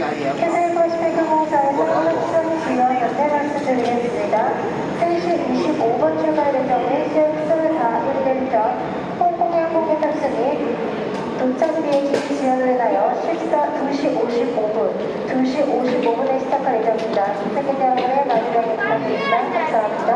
Cathay 퍼시픽 항공사에서 선착순 지원 연대 말씀드리겠습니다. 3시 25분 출발 예정인 CX411편 홍콩 항공기 탑승이 도착 비행기 지연을 인하여 식사 2시 55분, 2시 55분에 시작할 예정입니다. 승객 여러분의 마지막에 부탁드립니다. 감사합니다.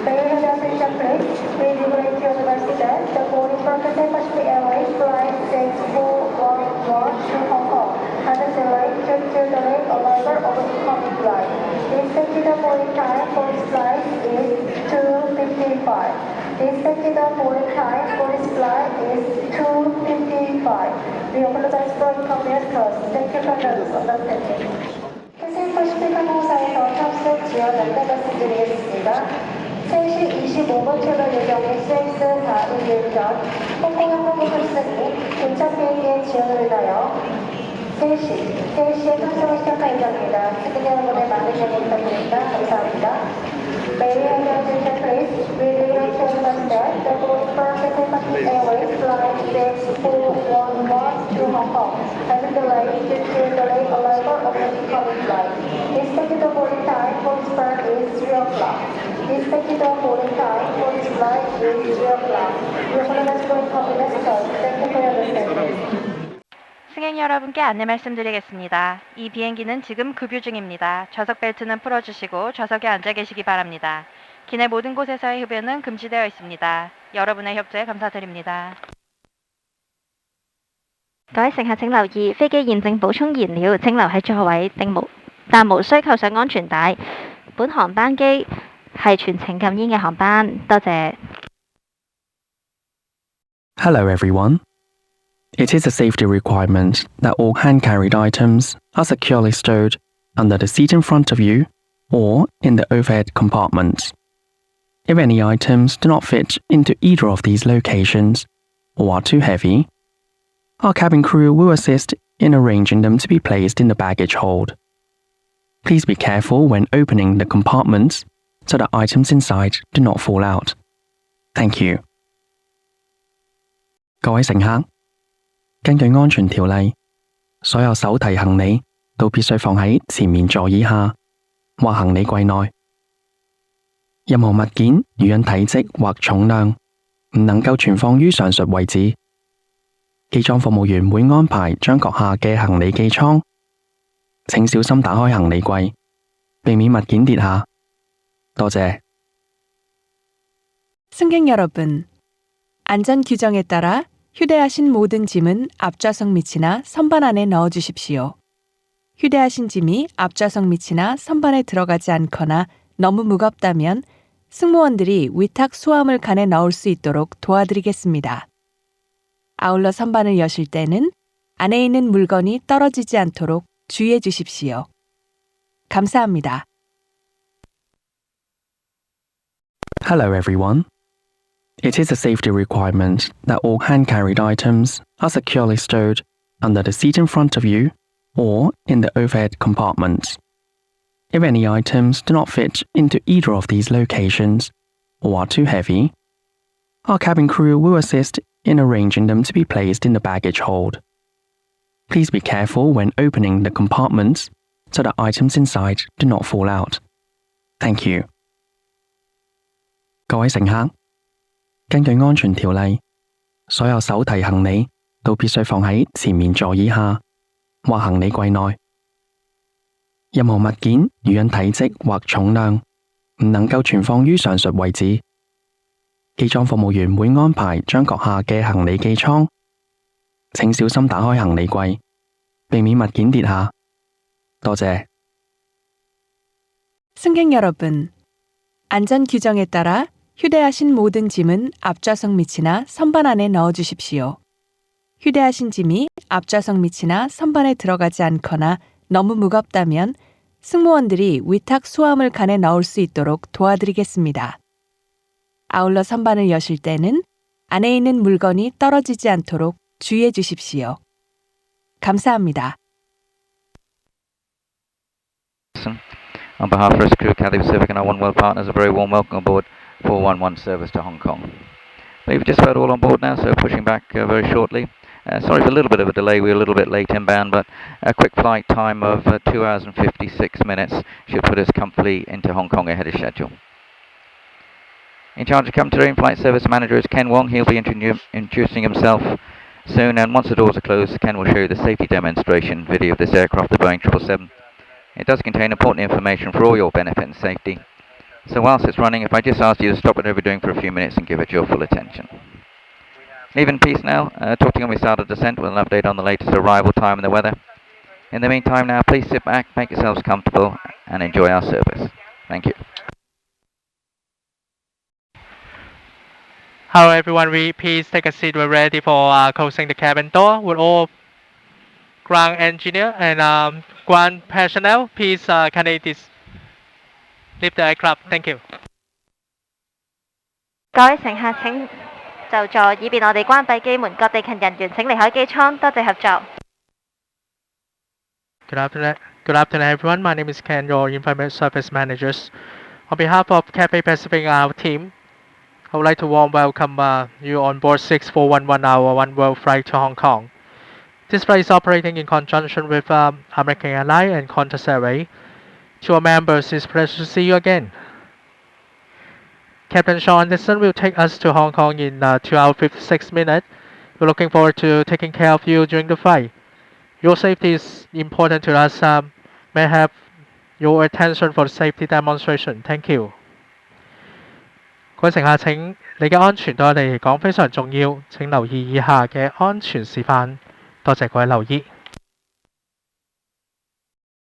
May I have your attention please? We regulate your device that the boarding for Cathay Pacific Airways flight 6411 to Hong Kong has a delayed due to delayed arrival of incoming flight. The expected boarding time for this flight is 2:55. The expected boarding time for this flight is 2:55. We apologize for inconvenience caused. Thank you for your understanding. Cathay Pacific 항공사에서 탑승 지연 안내 말씀드리겠습니다. 3시 25분 출발 예정인 CX411편 홍콩 항공기 탑승이 도착 비행기의 지연을 인하여 3시에 탑승을 시작할 예정입니다. 승객 여러분의 많은 이용 부탁드립니다. 감사합니다. May I have your attention please? We regulate your device that the boarding for Cathay Pacific Airways flight 6411 to Hong Kong has a delay due to delayed arrival of the incoming flight. The expected boarding time for this flight is 3 o'clock. The expected boarding time for this flight is 3 o'clock. We apologize for inconvenience caused. Thank you for your understanding. 승객 여러분께 안내 말씀드리겠습니다. 이 비행기는 지금 급유 중입니다. 좌석 벨트는 풀어주시고 좌석에 앉아 계시기 바랍니다. 기내 모든 곳에서의 흡연은 금지되어 있습니다. 여러분의 협조에 감사드립니다. 各位乘客請留意，飛機現正補充燃料，請留喺座位，但無需扣上安全帶。本航班機係全程禁煙嘅航班，多謝。Hello everyone. It is a safety requirement that all hand-carried items are securely stowed under the seat in front of you or in the overhead compartments. If any items do not fit into either of these locations or are too heavy, our cabin crew will assist in arranging them to be placed in the baggage hold. Please be careful when opening the compartments so that items inside do not fall out. Thank you. 各位乘客，根據安全條例，所有手提行李都必須放喺前面座椅下或行李櫃內。任何物件如因體積或重量唔能夠存放於上述位置。機艙服務員會安排將閣下嘅行李寄艙。請小心打開行李櫃，避免物件跌下。多謝。 승객 여러분, 안전 규정에 따라 휴대하신 모든 짐은 앞좌석 밑이나 선반 안에 넣어주십시오. 휴대하신 짐이 앞좌석 밑이나 선반에 들어가지 않거나 너무 무겁다면 승무원들이 위탁 수화물 칸에 넣을 수 있도록 도와드리겠습니다. 아울러 선반을 여실 때는 안에 있는 물건이 떨어지지 않도록 주의해 주십시오. 감사합니다. Hello everyone. It is a safety requirement that all hand-carried items are securely stowed under the seat in front of you or in the overhead compartments. If any items do not fit into either of these locations or are too heavy, our cabin crew will assist in arranging them to be placed in the baggage hold. Please be careful when opening the compartments so that items inside do not fall out. Thank you. 各位乘客，根據安全條例，所有手提行李都必須放喺前面座椅下或行李櫃內。任何物件如因體積或重量唔能夠存放於上述位置，機艙服務員會安排將閣下嘅行李寄艙。請小心打開行李櫃，避免物件跌下。多謝。 승객 여러분, 안전 규정에 따라 휴대하신 모든 짐은 앞좌석 밑이나 선반 안에 넣어주십시오. 휴대하신 짐이 앞좌석 밑이나 선반에 들어가지 않거나 너무 무겁다면 승무원들이 위탁 수화물 칸에 넣을 수 있도록 도와드리겠습니다. 아울러 선반을 여실 때는 안에 있는 물건이 떨어지지 않도록 주의해 주십시오. 감사합니다. On behalf of Rescue Crew, Cathay Pacific and our One World partners, a very warm welcome aboard 411 service to Hong Kong. We've just about all on board now, so pushing back very shortly. Sorry for a little bit of a delay, we were a little bit late inbound, but a quick flight time of 2 hours and 56 minutes should put us comfortably into Hong Kong ahead of schedule. In charge of cabin today and flight service manager is Ken Wong. He'll be introducing himself soon, and once the doors are closed, Ken will show you the safety demonstration video of this aircraft, the Boeing 777. It does contain important information for all your benefit and safety. So whilst it's running, if I just ask you to stop whatever you're doing for a few minutes and give it your full attention. Leave in peace now. Talk to you when we start a descent with an update on the latest arrival time and the weather. In the meantime now, please sit back, make yourselves comfortable, and enjoy our service. Thank you. Hello everyone, please take a seat. We're ready for closing the cabin door. Will all ground engineer and ground personnel, please can they leave the aircraft? Thank you. 各位乘客請就座，以便我哋關閉機門。各地勤人員請離開機艙，多謝合作。Good afternoon everyone. My name is Ken, your Information Service Managers. On behalf of Cathay Pacific and our team, I would like to warm welcome you on board 6411 our One World flight to Hong Kong. This flight is operating in conjunction with American Airlines and Qantas Airways. To our members, it's a pleasure to see you again. Captain Sean Anderson will take us to Hong Kong in 2 hours 56 minutes. We're looking forward to taking care of you during the flight. Your safety is important to us. May I have your attention for the safety demonstration. Thank you. 各位乘客請你嘅安全對我哋嚟講非常重要，請留意以下嘅安全示範。多謝各位留意。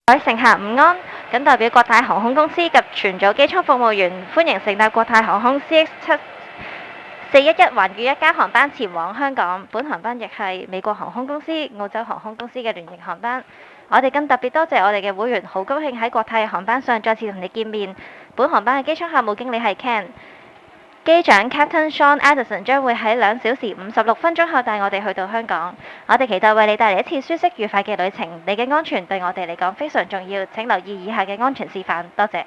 各位乘客午安，謹代表國泰航空公司及全組機艙服務員，歡迎乘搭國泰航空 CX411環宇一家航班前往香港。本航班亦係美國航空公司、澳洲航空公司嘅聯營航班。我哋更特別多謝我哋嘅會員，好高興喺國泰嘅航班上再次同你見面。本航班嘅機艙客務經理係 Ken。機長 Captain Sean Anderson 將會喺2小時56分鐘後帶我哋去到香港。我哋期待為你帶嚟一次舒適愉快嘅旅程。你嘅安全對我哋嚟講非常重要，請留意以下嘅安全示範。多謝。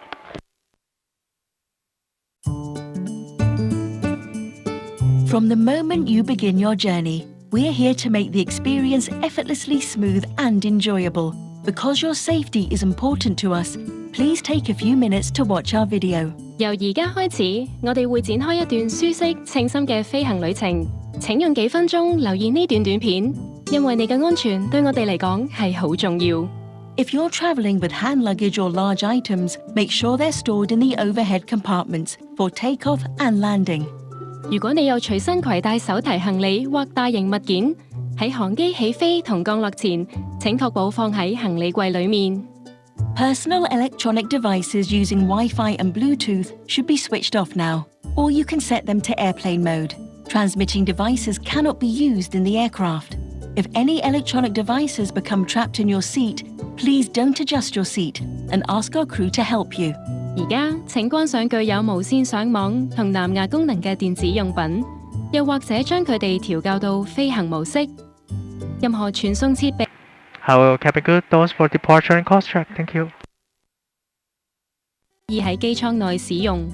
From the moment you begin your journey, we are here to make the experience effortlessly smooth and enjoyable. Because your safety is important to us, please take a few minutes to watch our video. 由而家開始，我哋會展開一段舒適、稱心嘅飛行旅程。請用幾分鐘留意呢段短片，因為你嘅安全對我哋嚟講係好重要。If you're traveling with hand luggage or large items, make sure they're stored in the overhead compartments for takeoff and landing. 如果你有隨身攜帶手提行李或大型物件，喺航機起飛同降落前，請確保放喺行李櫃裡面。Personal electronic devices using Wi-Fi and Bluetooth should be switched off now, or you can set them to airplane mode. Transmitting devices cannot be used in the aircraft. If any electronic devices become trapped in your seat, please don't adjust your seat and ask our crew to help you. 而家請關上具有無線上網同藍牙功能嘅電子用品，又或者將佢哋調校到飛行模式。任何傳送設備。Hello, cabin crew. Doors for departure and cross check. Thank you. 而喺機艙內使用。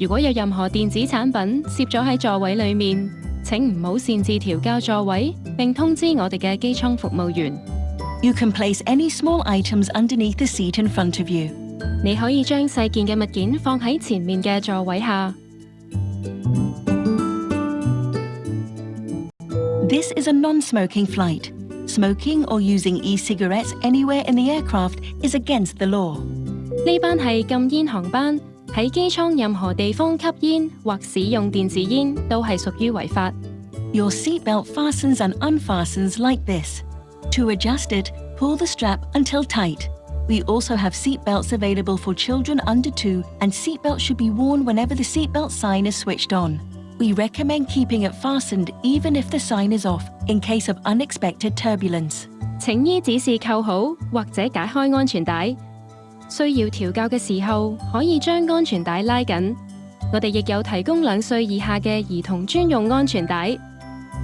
如果有任何電子產品攝咗喺座位裡面，請唔好擅自調校座位，並通知我哋嘅機艙服務員。You can place any small items underneath the seat in front of you. 你可以將細件嘅物件放喺前面嘅座位下。This is a non-smoking flight. Smoking or using e-cigarettes anywhere in the aircraft is against the law. 呢班係禁煙航班，喺機艙任何地方吸煙或使用電子煙都係屬於違法。Your seatbelt fastens and unfastens like this. To adjust it, pull the strap until tight. We also have seatbelts available for children under 2, and seatbelts should be worn whenever the seatbelt sign is switched on. We recommend keeping it fastened even if the sign is off, in case of unexpected turbulence. 請依指示扣好或者解開安全帶。需要調校嘅時候，可以將安全帶拉緊。我哋亦有提供2歲以下嘅兒童專用安全帶。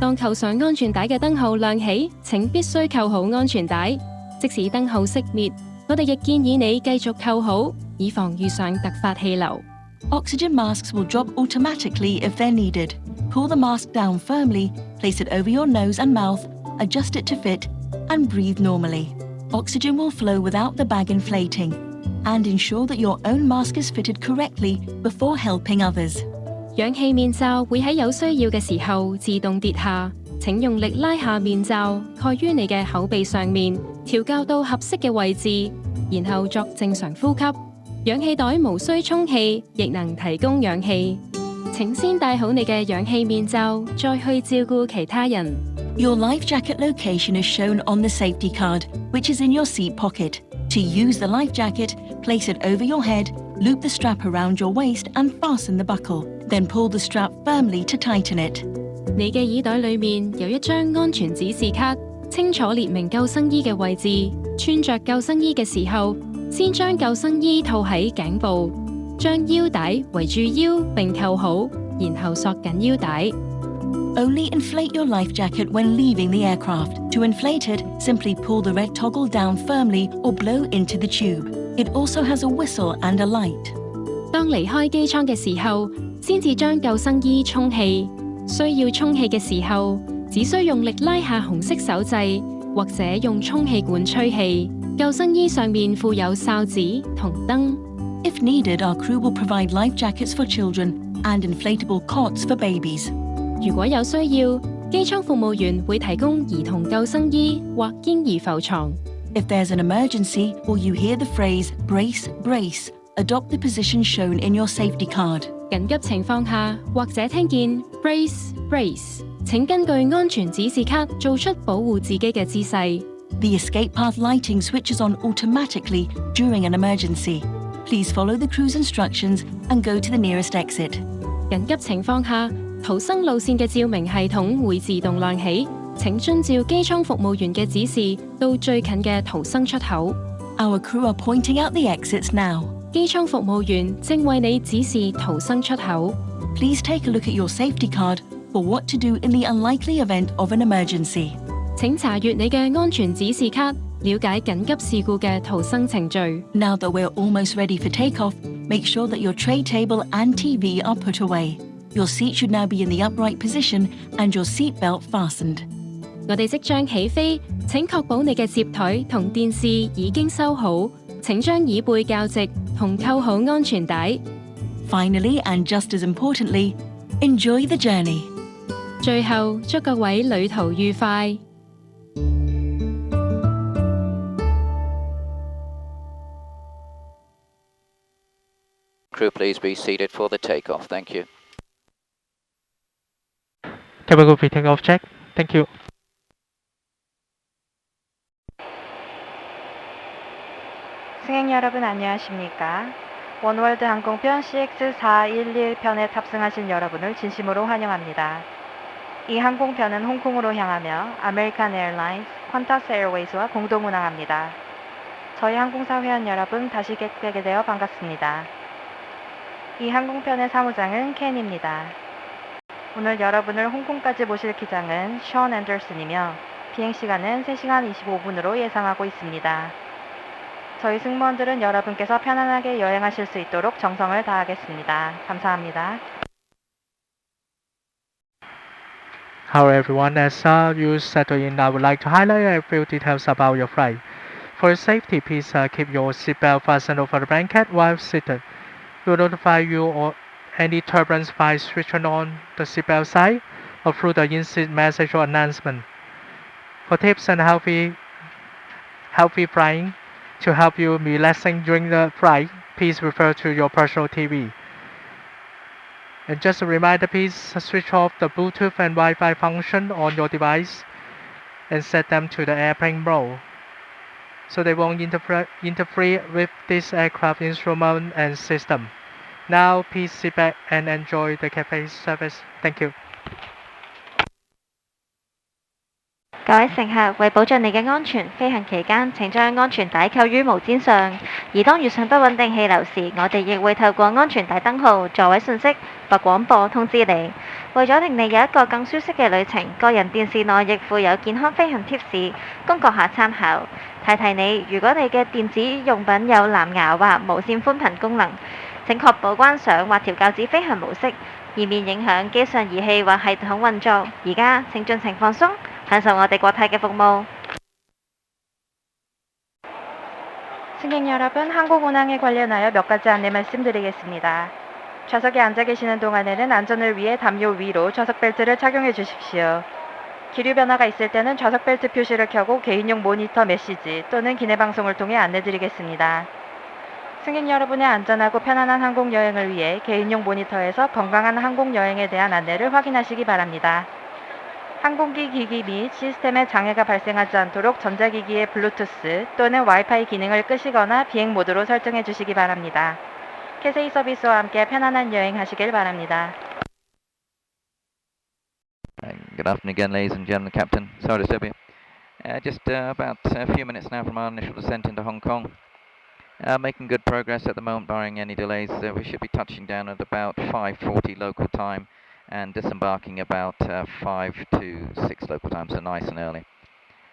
當扣上安全帶嘅燈號亮起，請必須扣好安全帶。即使燈號熄滅，我哋亦建議你繼續扣好，以防遇上突發氣流。Oxygen masks will drop automatically if they're needed. Pull the mask down firmly, place it over your nose and mouth, adjust it to fit, and breathe normally. Oxygen will flow without the bag inflating, and ensure that your own mask is fitted correctly before helping others. 氧氣面罩會喺有需要嘅時候自動跌下，請用力拉下面罩，蓋於你嘅口鼻上面，調校到合適嘅位置，然後作正常呼吸。氧氣袋無需充氣，亦能提供氧氣。請先戴好你嘅氧氣面罩，再去照顧其他人。Your life jacket location is shown on the safety card, which is in your seat pocket. To use the life jacket, place it over your head, loop the strap around your waist and fasten the buckle. Then pull the strap firmly to tighten it. 你嘅耳袋裏面有一張安全指示卡，清楚列明救生衣嘅位置。穿着救生衣嘅時候，先將救生衣套喺頸部，將腰帶圍住腰並扣好，然後索緊腰帶。Only inflate your life jacket when leaving the aircraft. To inflate it, simply pull the red toggle down firmly or blow into the tube. It also has a whistle and a light. 當離開機艙嘅時候，先至將救生衣充氣。需要充氣嘅時候，只需用力拉下紅色手掣，或者用充氣管吹氣。救生衣上面附有哨子同燈。If needed, our crew will provide life jackets for children and inflatable cots for babies. 如果有需要，機艙服務員會提供兒童救生衣或嬰兒浮床。If there's an emergency or you hear the phrase brace, brace, adopt the position shown in your safety card. 緊急情況下，或者聽見 brace brace， 請根據安全指示卡做出保護自己嘅姿勢。The escape path lighting switches on automatically during an emergency. Please follow the crew's instructions and go to the nearest exit. 緊急情況下，逃生路線嘅照明系統會自動亮起，請遵照機艙服務員嘅指示到最近嘅逃生出口。Our crew are pointing out the exits now. 機艙服務員正為你指示逃生出口。Please take a look at your safety card for what to do in the unlikely event of an emergency. 請查閱你嘅安全指示卡，了解緊急事故嘅逃生程序。Now that we're almost ready for takeoff, make sure that your tray table and TV are put away. Your seat should now be in the upright position and your seat belt fastened. 我哋即將起飛，請確保你嘅接台同電視已經收好。請將椅背校直同扣好安全帶。Finally, and just as importantly, enjoy the journey. 最後，祝各位旅途愉快。Crew, please be seated for the takeoff. Thank you. Typical takeoff check. Thank you. 승객 여러분 안녕하십니까? 원월드 항공편 CX411편에 탑승하신 여러분을 진심으로 환영합니다. 이 항공편은 홍콩으로 향하며 아메리칸 에어라인스, 퀀타스 에어웨이즈와 공동 운항합니다. 저희 항공사 회원 여러분 다시 뵙게 되어 반갑습니다. 이 항공편의 사무장은 켄입니다. 오늘 여러분을 홍콩까지 모실 기장은 션 앤더슨이며 비행시간은 3시간 25분으로 예상하고 있습니다. 저희 승무원들은 여러분께서 편안하게 여행하실 수 있도록 정성을 다하겠습니다. 감사합니다. Hello everyone, as you settle in, I would like to highlight a few details about your flight. For your safety, please keep your seatbelt fastened over the blanket while seated. We will notify you of any turbulence by switching on the seatbelt sign or through the in-seat message or announcement. For tips and healthy flying, to help you relaxing during the flight, please refer to your personal TV. And just a reminder, please switch off the Bluetooth and Wi-Fi function on your device and set them to the airplane mode, so they won't interfere with this aircraft instrument and system. Now, please sit back and enjoy the Cathay service. Thank you. 各位乘客，為保障你嘅安全，飛行期間請將安全帶扣於毛氈上。而當遇上不穩定氣流時，我哋亦會透過安全帶燈號、座位信息或廣播通知你。為咗令你有一個更舒適嘅旅程，個人電視內亦附有健康飛行貼士，供閣下參考。提提你，如果你嘅電子用品有藍牙或無線寬頻功能，請確保關上或調校至飛行模式，以免影響機上儀器或系統運作。而家請盡情放鬆。享受我哋國泰嘅服務。 승객 여러분, 항공 운항에 관련하여 몇 가지 안내 말씀드리겠습니다. 좌석에 앉아 계시는 동안에는 안전을 위해 담요 위로 좌석 벨트를 착용해 주십시오. 기류 변화가 있을 때는 좌석 벨트 표시를 켜고 개인용 모니터 메시지 또는 기내 방송을 통해 안내드리겠습니다. 승객 여러분의 안전하고 편안한 항공 여행을 위해 개인용 모니터에서 건강한 항공 여행에 대한 안내를 확인하시기 바랍니다. 항공기 기기 및 시스템에 장애가 발생하지 않도록 전자기기의 블루투스 또는 와이파이 기능을 끄시거나 비행 모드로 설정해 주시기 바랍니다. 캐세이 서비스와 함께 편안한 여행 하시길 바랍니다. Good afternoon again, ladies and gentlemen. Captain, sorry to disturb you. Just about a few minutes now from our initial descent into Hong Kong. Making good progress at the moment, barring any delays. We should be touching down at about 5:40 local time and disembarking about 5 to 6 local time, so nice and early.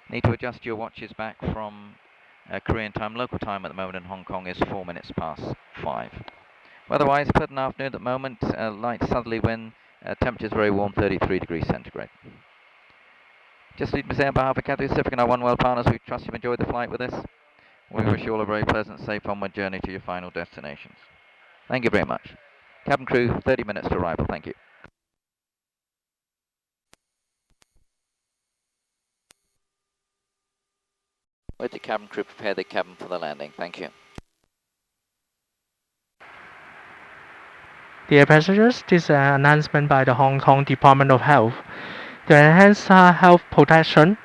Need to adjust your watches back from Korean time. Local time at the moment in Hong Kong is 4 minutes past 5. Weather-wise, pleasant afternoon at the moment. Light southerly wind. Temperatures very warm, 33 degrees centigrade. Just need to say on behalf of Cathay Pacific and our One World partners, we trust you've enjoyed the flight with us. We wish you all a very pleasant, safe onward journey to your final destinations. Thank you very much. Cabin crew, 30 minutes to arrival. Thank you. With the cabin crew, prepare the cabin for the landing. Thank you. Dear passengers, this is an announcement by the Hong Kong Department of Health. To enhance health protection,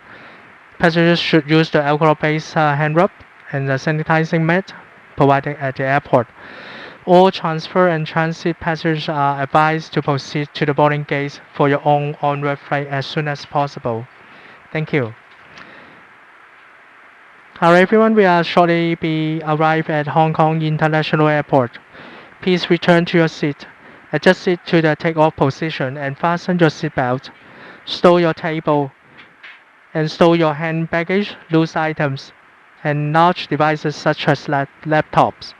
passengers should use the alcohol-based hand rub and the sanitizing mat provided at the airport. All transfer and transit passengers are advised to proceed to the boarding gates for your own onward flight as soon as possible. Thank you. Hello everyone, we are shortly be arrived at Hong Kong International Airport. Please return to your seat, adjust it to the takeoff position and fasten your seatbelt. Stow your table and stow your hand baggage, loose items, and large devices such as laptops.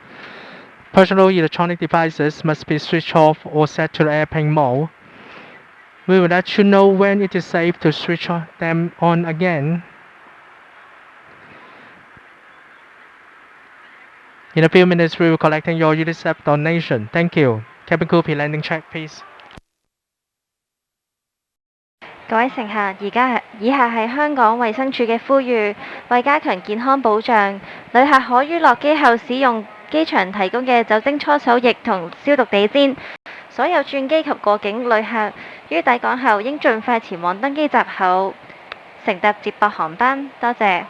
Personal electronic devices must be switched off or set to the airplane mode. We will let you know when it is safe to switch them on again. In a few minutes, we will be collecting your UNICEF donation. Thank you. Cabin crew, pre-landing check, please. 各位乘客，以下係香港衛生署嘅呼籲，為加強健康保障，旅客可於落機後使用機場提供嘅酒精搓手液同消毒地氈。所有轉機及過境旅客於抵港後應盡快前往登機閘口，乘搭接駁航班。多謝。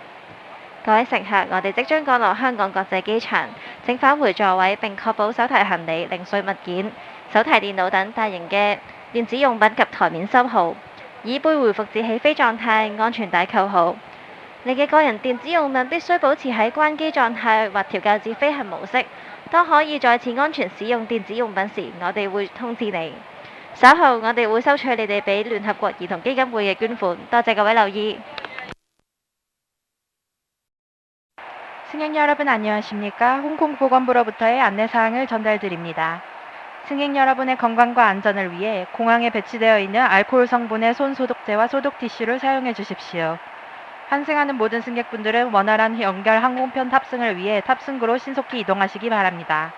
各位乘客，我哋即將降落香港國際機場，請返回座位並確保手提行李、零碎物件、手提電腦等大型嘅電子用品及台面收好，椅背回復至起飛狀態，安全帶扣好。你嘅個人電子用品必須保持喺關機狀態或調校至飛行模式。當可以再次安全使用電子用品時，我哋會通知你。稍後我哋會收取你哋俾聯合國兒童基金會嘅捐款。多謝各位留意。 승객 여러분 안녕하십니까? 홍콩 보건부로부터의 안내사항을 전달드립니다. 승객 여러분의 건강과 안전을 위해 공항에 배치되어 있는 알코올 성분의 손 소독제와 소독 티슈를 사용해 주십시오. 환승하는 모든 승객분들은 원활한 연결 항공편 탑승을 위해 탑승구로 신속히 이동하시기 바랍니다.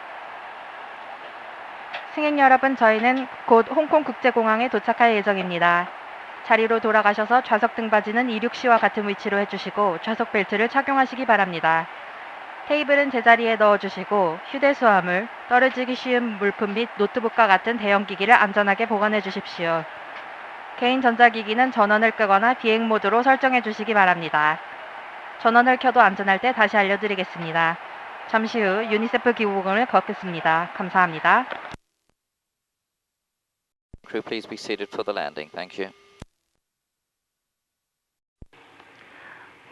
승객 여러분, 저희는 곧 홍콩 국제공항에 도착할 예정입니다. 자리로 돌아가셔서 좌석 등받이는 이륙시와 같은 위치로 해주시고 좌석 벨트를 착용하시기 바랍니다. 테이블은 제자리에 넣어주시고 휴대수화물, 떨어지기 쉬운 물품 및 노트북과 같은 대형기기를 안전하게 보관해 주십시오. 개인 전자기기는 전원을 끄거나 비행 모드로 설정해 주시기 바랍니다. 전원을 켜도 안전할 때 다시 알려드리겠습니다. 잠시 후 유니세프 기구공을 걷겠습니다. 감사합니다. Crew, please be seated for the landing. Thank you.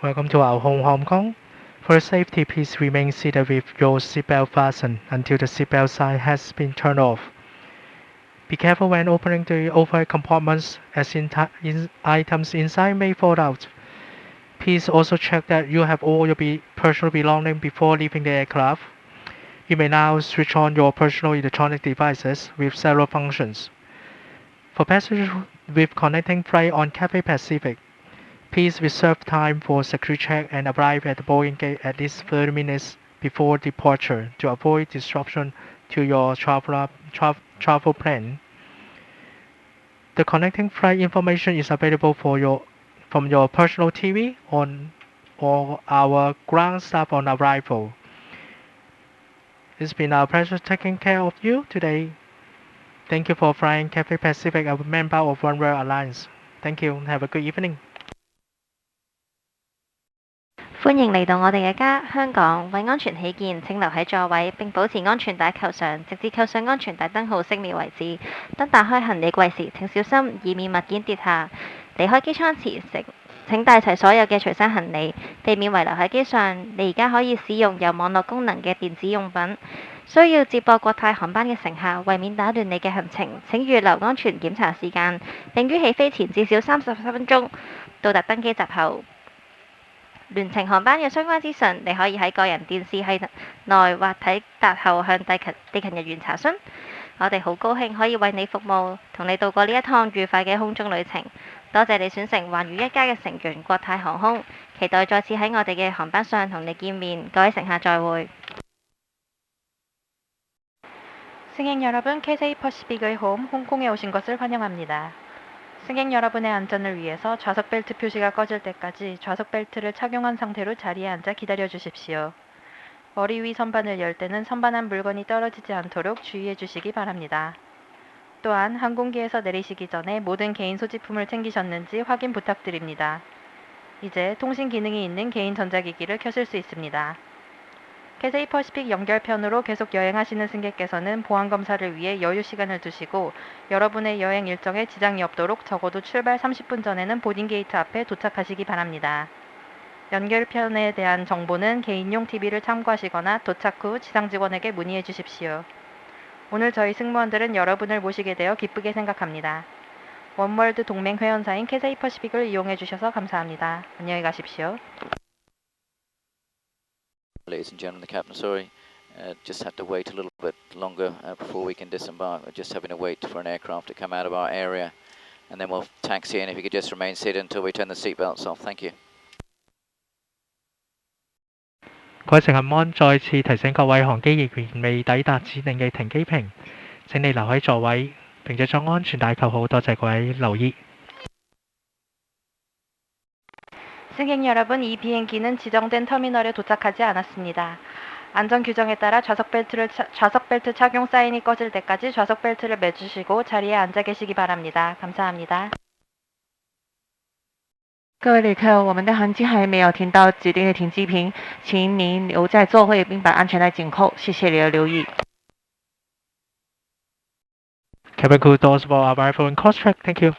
Welcome to our home, Hong Kong. For safety, please remain seated with your seatbelt fastened until the seatbelt sign has been turned off. Be careful when opening the overhead compartments, as items inside may fall out. Please also check that you have all your personal belongings before leaving the aircraft. You may now switch on your personal electronic devices with several functions. For passengers with connecting flight on Cathay Pacific, Please reserve time for security check and arrive at the boarding gate at least 30 minutes before departure to avoid disruption to your travel plan. The connecting flight information is available from your personal TV or our ground staff on arrival. It's been our pleasure taking care of you today. Thank you for flying Cathay Pacific, a member of One World Airlines. Thank you. Have a good evening. 歡迎嚟到我哋嘅家香港，為安全起見，請留喺座位並保持安全帶扣上，直至扣上安全帶燈號熄滅為止。當打開行李櫃時，請小心，以免物件跌下。離開機艙前，請帶齊所有嘅隨身行李，避免遺留喺機上。你而家可以使用有網絡功能嘅電子用品。需要接駁國泰航班嘅乘客，為免打亂你嘅行程，請預留安全檢查時間，並於起飛前至少30分鐘到達登機閘後。聯程航班嘅相關資訊，你可以喺個人電視系內或抵達後向地勤人員查詢。我哋好高興可以為你服務，同你度過呢一趟愉快嘅空中旅程。多謝你選乘寰宇一家嘅成員國泰航空，期待再次喺我哋嘅航班上同你見面。各位乘客再會。 승객 여러분, 캐세이 퍼시픽의 홈 홍콩에 오신 것을 환영합니다. 승객 여러분의 안전을 위해서 좌석 벨트 표시가 꺼질 때까지 좌석 벨트를 착용한 상태로 자리에 앉아 기다려 주십시오. 머리 위 선반을 열 때는 선반한 물건이 떨어지지 않도록 주의해 주시기 바랍니다. 또한 항공기에서 내리시기 전에 모든 개인 소지품을 챙기셨는지 확인 부탁드립니다. 이제 통신 기능이 있는 개인 전자기기를 켜실 수 있습니다. 캐세이 퍼시픽 연결편으로 계속 여행하시는 승객께서는 보안검사를 위해 여유 시간을 두시고 여러분의 여행 일정에 지장이 없도록 적어도 출발 30분 전에는 보딩 게이트 앞에 도착하시기 바랍니다. 연결편에 대한 정보는 개인용 TV를 참고하시거나 도착 후 지상 직원에게 문의해 주십시오. 오늘 저희 승무원들은 여러분을 모시게 되어 기쁘게 생각합니다. 원월드 동맹 회원사인 캐세이 퍼시픽을 이용해 주셔서 감사합니다. 안녕히 가십시오. Ladies and gentlemen, the captain, sorry, just have to wait a little bit longer before we can disembark. We're just having to wait for an aircraft to come out of our area, and then we'll taxi in. If you could just remain seated until we turn the seatbelts off. Thank you. 各位乘客安，再次提醒各位航機人員未抵達指定嘅停機坪，請你留喺座位，並且將安全帶扣好。多謝各位留意。 승객 여러분, 이 비행기는 지정된 터미널에 도착하지 않았습니다. 안전 규정에 따라 좌석 벨트 착용 사인이 꺼질 때까지 좌석 벨트를 매주시고 자리에 앉아 계시기 바랍니다. 감사합니다. 各位旅客，我们的航机还没有停到指定的停机坪，请您留在座位并把安全带紧扣。谢谢你的留意。Cabin crew doors for arrival and cross track. Thank you.